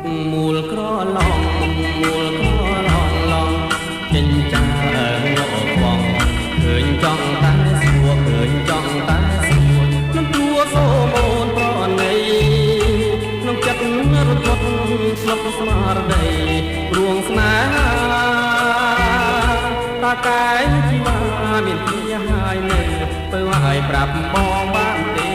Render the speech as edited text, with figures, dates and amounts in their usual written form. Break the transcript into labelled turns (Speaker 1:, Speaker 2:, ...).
Speaker 1: មូលក្រឡងមូលក្រឡងឡងចិញ្ចាងងក់ខ្វងឃើញចង់តែសួរឃើញចង់តែសួរនឹងទួសូមអូនប្រណីក្នុងចិត្តរត់ស្លុបស្មារតីរួងស្នេហាតាកែជីវាមានគ្នាហើយនៅទៅឲ្យប្រាប់បងបានទេ